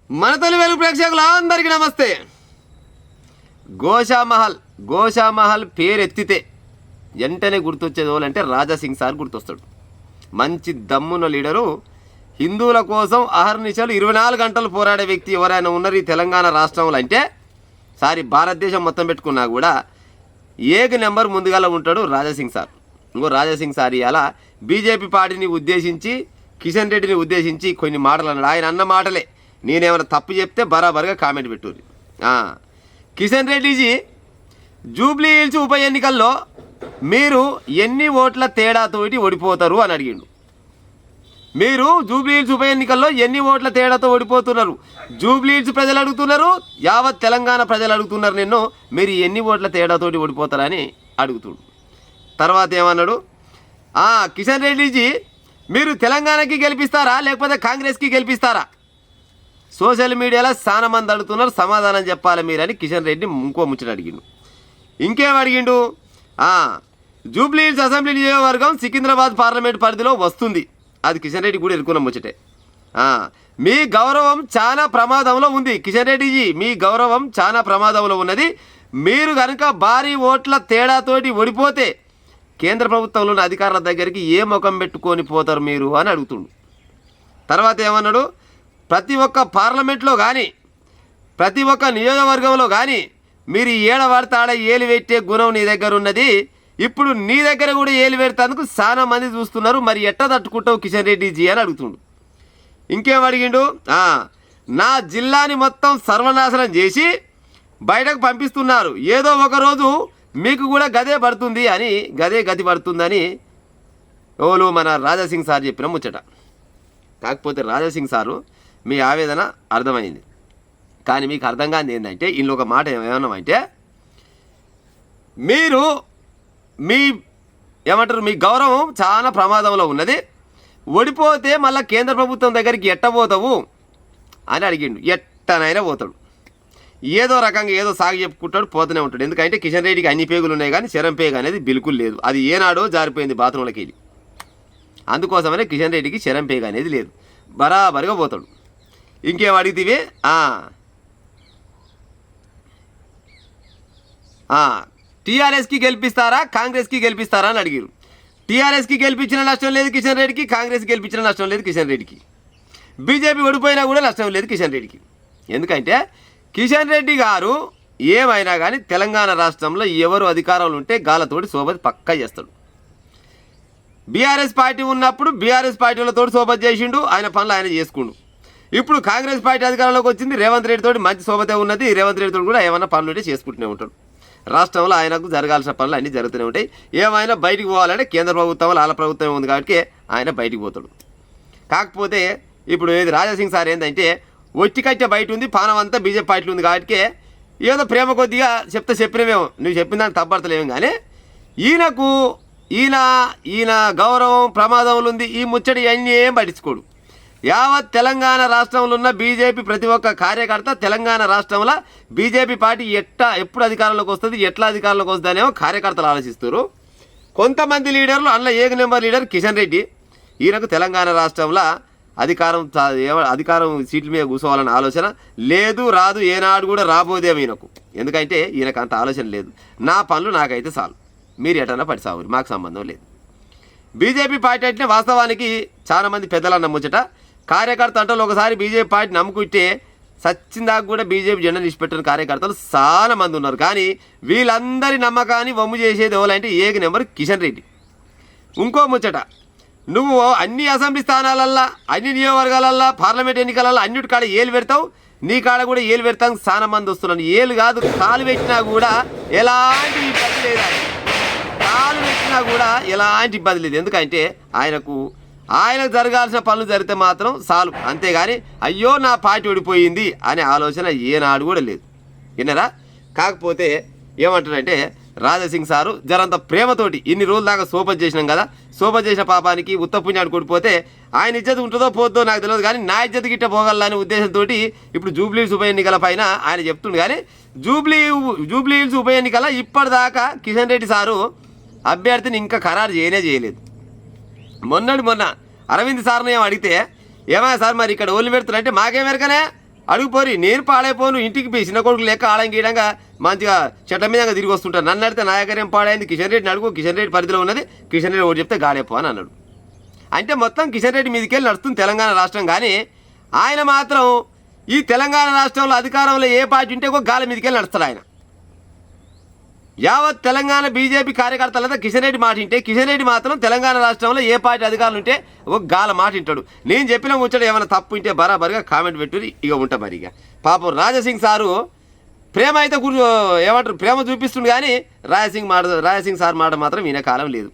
మన తొలి వెలుగు ప్రేక్షకులందరికీ నమస్తే. గోషామహల్ పేరు ఎత్తితే వెంటనే గుర్తొచ్చేది వాళ్ళంటే రాజాసింగ్ సార్ గుర్తొస్తాడు. మంచి దమ్మున్న లీడరు, హిందువుల కోసం అహర్నిశలు 24 గంటలు పోరాడే వ్యక్తి ఎవరైనా ఉన్నారు ఈ తెలంగాణ రాష్ట్రంలో అంటే, భారతదేశం మొత్తం పెట్టుకున్నా కూడా ఏక నెంబర్ ముందుగా ఉంటాడు రాజాసింగ్ సార్. రాజాసింగ్ సార్ ఇవాళ బీజేపీ పార్టీని ఉద్దేశించి, కిషన్ రెడ్డిని ఉద్దేశించి కొన్ని మాటలు అన్నాడు. ఆయన అన్న మాటలే, నేనేమైనా తప్పు చెప్తే బరాబర్గా కామెంట్ పెట్టుర్రి. కిషన్ రెడ్డిజీ, జూబ్లీ హిల్స్ ఉప ఎన్నికల్లో మీరు ఎన్ని ఓట్ల తేడాతోటి ఓడిపోతారు అని అడిగిండు. మీరు జూబ్లీ హిల్స్ ఉప ఎన్నికల్లో ఎన్ని ఓట్ల తేడాతో ఓడిపోతున్నారు? జూబ్లీ హిల్స్ ప్రజలు అడుగుతున్నారు, యావత్ తెలంగాణ ప్రజలు అడుగుతున్నారు. నిన్ను మీరు ఎన్ని ఓట్ల తేడాతోటి ఓడిపోతారని అడుగుతుడు. తర్వాత ఏమన్నాడు, కిషన్ రెడ్డిజీ మీరు తెలంగాణకి గెలిపిస్తారా లేకపోతే కాంగ్రెస్కి గెలిపిస్తారా? సోషల్ మీడియాలో చాలా మంది అడుగుతున్నారు, సమాధానం చెప్పాలి మీరని కిషన్ రెడ్డి ఇంకో ముచ్చట అడిగిండు. ఇంకేం అడిగిండు, జూబ్లీ హిల్స్ అసెంబ్లీ నియోజకవర్గం సికింద్రాబాద్ పార్లమెంట్ పరిధిలో వస్తుంది. అది కిషన్ రెడ్డి కూడా ఎరుకున్న ముచ్చటే. మీ గౌరవం చాలా ప్రమాదంలో ఉంది కిషన్ రెడ్డిజీ, మీ గౌరవం చాలా ప్రమాదంలో ఉన్నది. మీరు కనుక భారీ ఓట్ల తేడాతోటి ఓడిపోతే కేంద్ర ప్రభుత్వంలో ఉన్న అధికారుల దగ్గరికి ఏ ముఖం పెట్టుకొని పోతారు మీరు అని అడుగుతుండు. తర్వాత ఏమన్నాడు, ప్రతి ఒక్క పార్లమెంట్లో కానీ ప్రతి ఒక్క నియోజకవర్గంలో కానీ మీరు ఏడవాడతాడ ఏలు పెట్టే గుణం నీ దగ్గర ఉన్నది. ఇప్పుడు నీ దగ్గర కూడా ఏలు పెడతాందుకు చాలా మంది చూస్తున్నారు, మరి ఎట్ట తట్టుకుంటావు కిషన్ రెడ్డిజీ అని అడుగుతుండు. ఇంకేం అడిగిండు, నా జిల్లాని మొత్తం సర్వనాశనం చేసి బయటకు పంపిస్తున్నారు, ఏదో ఒకరోజు మీకు కూడా గదే పడుతుంది అని, గదే గతి పడుతుందని ఓలు మన రాజాసింగ్ సార్ చెప్పిన ముచ్చట. కాకపోతే రాజాసింగ్ సారు మీ ఆవేదన అర్థమైంది, కానీ మీకు అర్థం కాని ఏంటంటే ఇందులో ఒక మాట ఏమన్నామంటే, మీరు మీ గౌరవం చాలా ప్రమాదంలో ఉన్నది, ఓడిపోతే మళ్ళీ కేంద్ర ప్రభుత్వం దగ్గరికి ఎట్టబోతావు అని అడిగిండు. ఎట్టనైనా పోతాడు, ఏదో రకంగా ఏదో సాగు చెప్పుకుంటాడు, పోతూనే ఉంటాడు. ఎందుకంటే కిషన్ రెడ్డికి అన్ని పేగులు ఉన్నాయి కానీ శరం పేగ అనేది బిల్కుల్ లేదు. అది ఏనాడో జారిపోయింది బాత్రూంలోకి వెళ్ళి. అందుకోసమనే కిషన్ రెడ్డికి శరం పేగ అనేది లేదు, బరాబరిగా పోతాడు. ఇంకేం అడిగితే టీఆర్ఎస్కి గెలిపిస్తారా కాంగ్రెస్కి గెలిపిస్తారా అని అడిగారు. టీఆర్ఎస్కి గెలిపించిన నష్టం లేదు కిషన్ రెడ్డికి, కాంగ్రెస్కి గెలిపించిన నష్టం లేదు కిషన్ రెడ్డికి, బీజేపీ ఓడిపోయినా కూడా నష్టం లేదు కిషన్ రెడ్డికి. ఎందుకంటే కిషన్ రెడ్డి గారు ఏమైనా కానీ తెలంగాణ రాష్ట్రంలో ఎవరు అధికారంలో ఉంటే గాలతోటి సోబతి పక్కా చేస్తాడు. బీఆర్ఎస్ పార్టీ ఉన్నప్పుడు బీఆర్ఎస్ పార్టీలతో సోబతి చేసిండు, ఆయన పనులు ఆయన చేసుకుండు. ఇప్పుడు కాంగ్రెస్ పార్టీ అధికారంలోకి వచ్చింది, రేవంత్ రెడ్డి తోటి మంచి సోబతే ఉన్నది. రేవంత్ రెడ్డి తోటి కూడా ఏమైనా పనులు ఉంటే చేసుకుంటూనే ఉంటాడు. రాష్ట్రంలో ఆయనకు జరగాల్సిన పనులు అన్నీ జరుగుతూనే ఉంటాయి. ఏమైనా బయటికి పోవాలంటే కేంద్ర ప్రభుత్వం వాళ్ళ ప్రభుత్వం ఉంది కాబట్టి ఆయన బయటికి పోతాడు. కాకపోతే ఇప్పుడు ఏది రాజాసింగ్ సార్ ఏంటంటే, ఒట్టి కట్టే బయట ఉంది, పానం అంతా బీజేపీ పార్టీలు ఉంది కాబట్టి ఏదో ప్రేమ కొద్దిగా చెప్పినవేమో, నువ్వు చెప్పిన దానికి తప్పడతలేము. కానీ ఈయన గౌరవం ప్రమాదంలో ఉంది, ఈ ముచ్చడి అన్నీ ఏం పట్టించుకోడు. యావత్ తెలంగాణ రాష్ట్రంలో ఉన్న బీజేపీ ప్రతి ఒక్క కార్యకర్త తెలంగాణ రాష్ట్రంలో బీజేపీ పార్టీ ఎప్పుడు అధికారంలోకి వస్తుంది, ఎట్లా అధికారంలోకి వస్తుందనేమో కార్యకర్తలు ఆలోచిస్తారు. కొంతమంది లీడర్లు అందులో ఏక నెంబర్ లీడర్ కిషన్ రెడ్డి, ఈయనకు తెలంగాణ రాష్ట్రంలో అధికారం సీట్ల మీద కూర్చోవాలన్న ఆలోచన లేదు, రాదు, ఏనాడు కూడా రాబోదేమో ఈయనకు. ఎందుకంటే ఈయనకు అంత ఆలోచన లేదు. నా పనులు నాకైతే చాలు, మీరు ఎటన్నా పడిసావురు, మాకు సంబంధం లేదు. బీజేపీ పార్టీ అంటే వాస్తవానికి చాలా మంది పెద్దలు అన్న ముచ్చట, కార్యకర్త అంటే ఒకసారి బీజేపీ పార్టీ నమ్ముకుంటే సచ్చిందాకా కూడా బీజేపీ జెండా నిలిచిపెట్టిన కార్యకర్తలు చాలా మంది ఉన్నారు. కానీ వీళ్ళందరి నమ్మకాన్ని వమ్ము చేసేది ఎవరంటే ఏక నెంబర్ కిషన్ రెడ్డి. ఇంకో ముచ్చట, నువ్వు అన్ని అసెంబ్లీ స్థానాలల్లో అన్ని నియోజకవర్గాలల్లో పార్లమెంట్ ఎన్నికలలో అన్నిటి కాడ ఏలు పెడతావు, నీ కాడ కూడా ఏలు పెడతాను చాలా మంది వస్తున్నాను. ఏలు కాదు, కాలు పెట్టినా కూడా ఎలాంటి ఇబ్బంది లేదు, కాలు పెట్టినా కూడా ఎలాంటి ఇబ్బంది లేదు. ఎందుకంటే ఆయనకు జరగాల్సిన పనులు జరిగితే మాత్రం చాలు, అంతేగాని అయ్యో నా పార్టీ ఓడిపోయింది అనే ఆలోచన ఏనాడు కూడా లేదు. విన్నారా? కాకపోతే ఏమంటారంటే రాజాసింగ్ సారు జరంత ప్రేమతోటి ఇన్ని రోజుల దాకా సోపతి చేసినాం కదా, సోపతి చేసిన పాపానికి ఉత్తపుణ్యాడు కొడిపోతే ఆయన ఇజ్జత్ ఉంటుందో పోతుందో నాకు తెలియదు, కానీ నా ఇజ్జత్ గిట్ట పోగలనే ఉద్దేశంతో ఇప్పుడు జూబ్లీ హిల్స్ ఉప ఎన్నికల పైన ఆయన చెప్తుండు. కానీ జూబ్లీ హిల్స్ ఉప ఎన్నికల ఇప్పటిదాకా కిషన్ రెడ్డి సారు అభ్యర్థిని ఇంకా ఖరారు చేయలేదు. మొన్న అరవింద్ సార్ని ఏమో అడిగితే, ఏమయ్యా సార్ మరి ఇక్కడ ఓళ్ళు పెడుతున్నారంటే మాకేమెరకనే అడుగుపోరి నేను పాడైపోను ఇంటికి పోయి చిన్న కొడుకు లెక్క ఆడం గీయడంగా మంచిగా చెట్ల మీద తిరిగి వస్తుంటాను. నన్ను అడిగితే నాయకర్యం పాడైంది కిషన్ రెడ్డిని అడుగు, కిషన్ రెడ్డి పరిధిలో ఉన్నది, కిషన్ రెడ్డి ఒకటి చెప్తే గాడేపో అని అన్నాడు. అంటే మొత్తం కిషన్ రెడ్డి మీదకి వెళ్ళి నడుస్తుంది తెలంగాణ రాష్ట్రం. కానీ ఆయన మాత్రం ఈ తెలంగాణ రాష్ట్రంలో అధికారంలో ఏ పార్టీ ఉంటే ఒక గాలి మీదకి వెళ్ళి నడుస్తాడు ఆయన. యావత్ తెలంగాణ బీజేపీ కార్యకర్తలతో కిషన్ రెడ్డి మాట వింటే, కిషన్ రెడ్డి మాత్రం తెలంగాణ రాష్ట్రంలో ఏ పార్టీ అధికారులు ఉంటే ఒక గాల మాట వింటాడు. నేను చెప్పిన ముచ్చట ఏమైనా తప్పు ఉంటే బరాబరిగా కామెంట్ పెట్టుని ఇక ఉంటా. మరి ఇక పాపం రాజాసింగ్ సారు ప్రేమ అయితే ఏమంటారు ప్రేమ చూపిస్తుంది, కానీ రాజాసింగ్ సార్ మాట మాత్రం వినే కాలం లేదు.